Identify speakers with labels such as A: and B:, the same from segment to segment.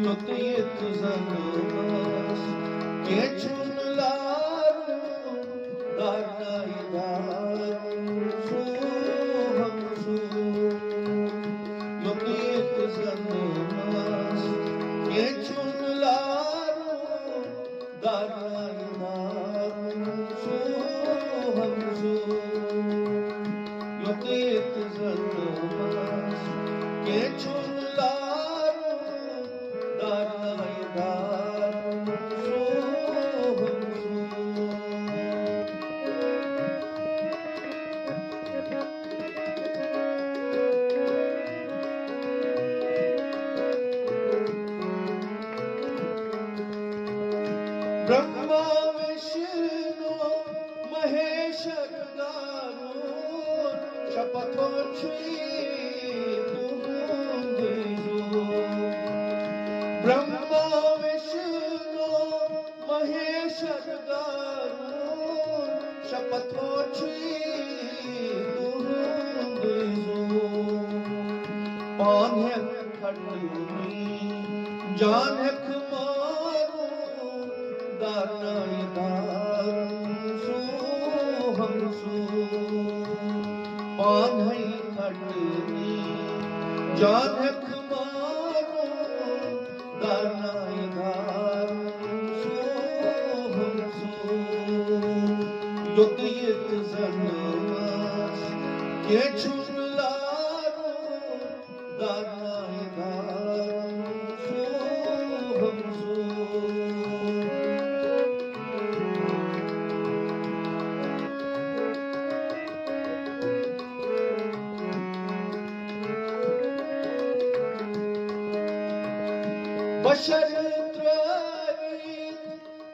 A: Yoklayıp tuzanılmaz geçun laru darnay daru suham su. Yoklayıp tuzanılmaz geçun laru darnay daru suham su. Yoklayıp tuzanılmaz geçun laru darnay daru suham su. Brahma Vishnu Maheshwar Garud Shapathochhi Tuhundizu. Brahma Vishnu Maheshwar Garud Shapathochhi Tuhundizu. Pawn hai khatni jaan hai khmaru darnay daru suham su. Pawn hai khatni jaan hai khmaru darnay daru suham su. Yoklayıp zanmaz geçun laru darnay daru suham su. Bashar Travit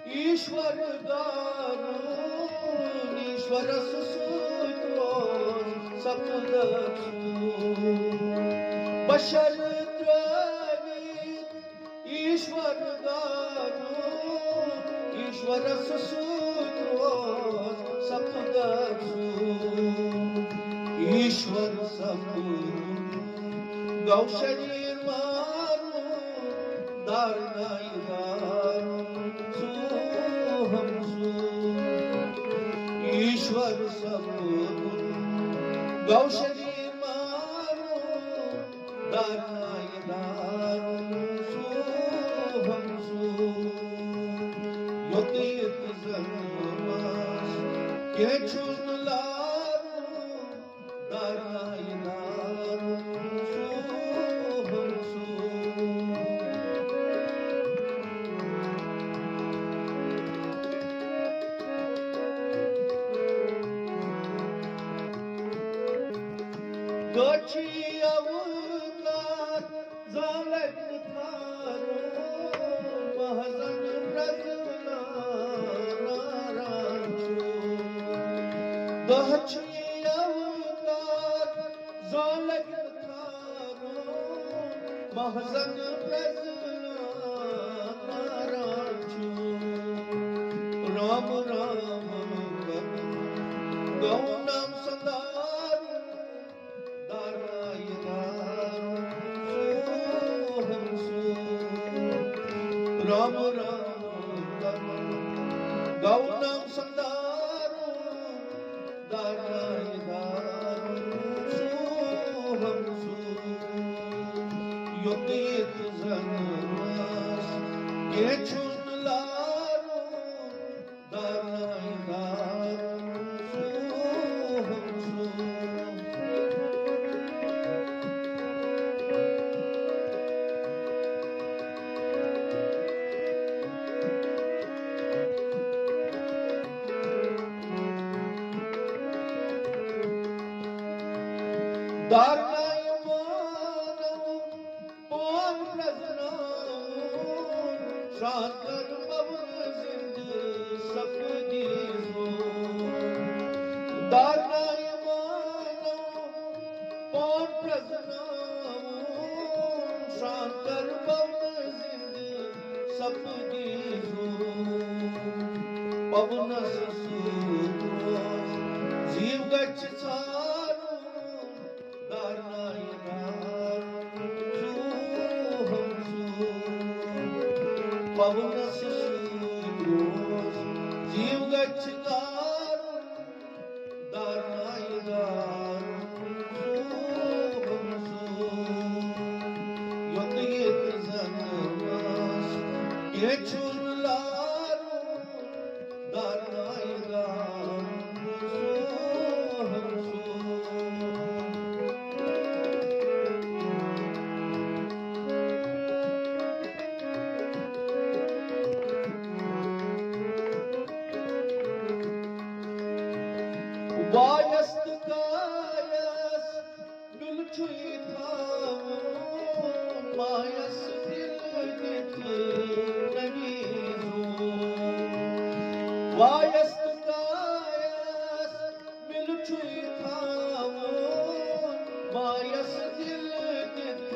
A: Ishwar Garud Ishwar Susutros Sapadasu. Bashar Travit Ishwar Garud Ishwar Susutros Sapadasu. Ishwar Sapadasu Gau Sharir Maru darnay daru suham su. Ishwar Sapadasu Gau Sharir Maru darnay daru suham su. Yoklayıp zanmaz geçun laru darnay daru suham su. Gachi avatar zalek tharu mahzan prazna naranchu. Gachi avatar zalek tharu mahzan prazna naranchu. Ram Ram Gau Nam Sandaru darnay daru suham su. Ram Ram Gau Nam Sandaru darnay daru suham su. Yoklayıp zanmaz geçun laru darnay daru suham su. Darnay manav pawn praznav shankar pavan sind sapdizo. Darnay manav pawn praznav shankar pavan sind sapdizo. Pavan susutros जीव गच्छ चारु darnay daru suham su. पवनस सूर्योस जीव गच्छ दारुण दारुणाय दारुण सोहम सो योदयेत जनवास ये छुरलारुण दारुणाय दारुण सोहम सो वायस्त कायस बिलछुई थावो minus दिल नित नगीजो वायस्त कायस बिलछुई थावो मायस दिल नित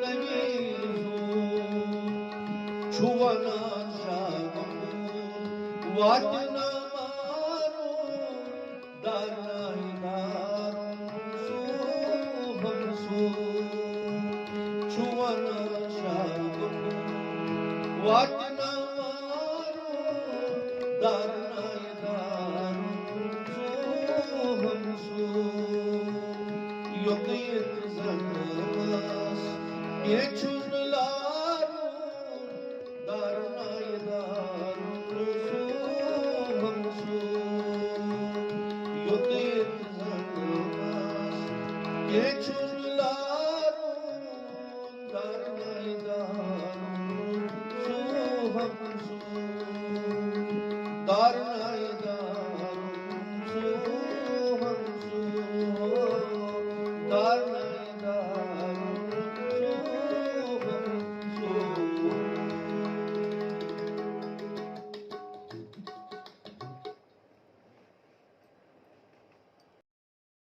A: नगीजो छुवना शागमु वाजना दारुणाय दारुण सोहम सो छुवन शागमु वाजना मारो दारुणाय दारुण सोहम सो योदयेत जनवास ये छुरलारो दारुणाय दारुण सोहम सो योदयेत जनवास ये छुरलारो